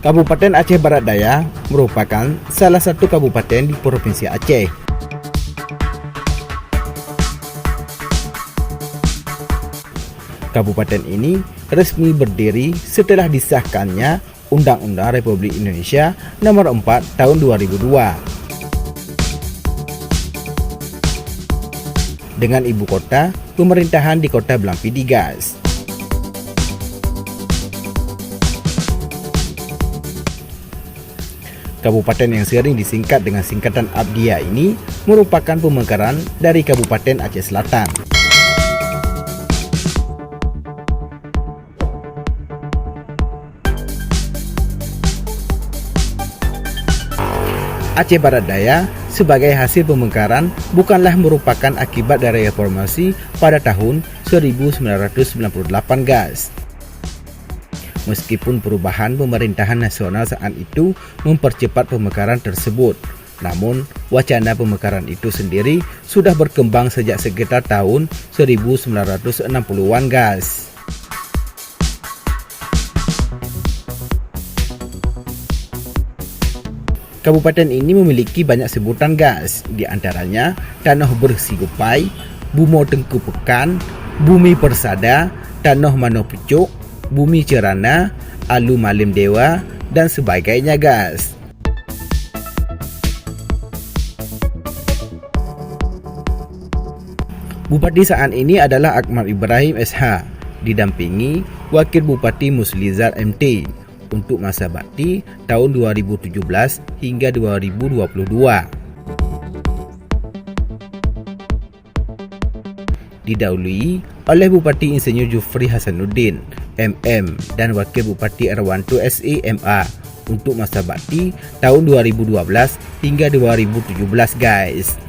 Kabupaten Aceh Barat Daya merupakan salah satu kabupaten di Provinsi Aceh. Kabupaten ini resmi berdiri setelah disahkannya Undang-Undang Republik Indonesia Nomor 4 Tahun 2002. Dengan ibu kota pemerintahan di Kota Belampi Digas. Kabupaten yang sering disingkat dengan singkatan Abdiya ini merupakan pemekaran dari Kabupaten Aceh Selatan. Aceh Barat Daya sebagai hasil pemekaran bukanlah merupakan akibat dari reformasi pada tahun 1998 guys. Meskipun perubahan pemerintahan nasional saat itu mempercepat pemekaran tersebut, namun wacana pemekaran itu sendiri sudah berkembang sejak sekitar tahun 1960-an guys. Kabupaten ini memiliki banyak sebutan guys, di antaranya Tanah Bersigupai, Bumo Tengku Pekan, Bumi Persada, Tanah Mano Pucuk, Bumi Cerana, Alu Malim Dewa, dan sebagainya guys. Bupati saat ini adalah Ahmad Ibrahim SH, didampingi Wakil Bupati Muslizar MT untuk masa bakti tahun 2017 hingga 2022. Didahului oleh Bupati Insinyur Jufri Hasanuddin MM dan Wakil Bupati Erwanto SE MA untuk masa bakti tahun 2012 hingga 2017 guys.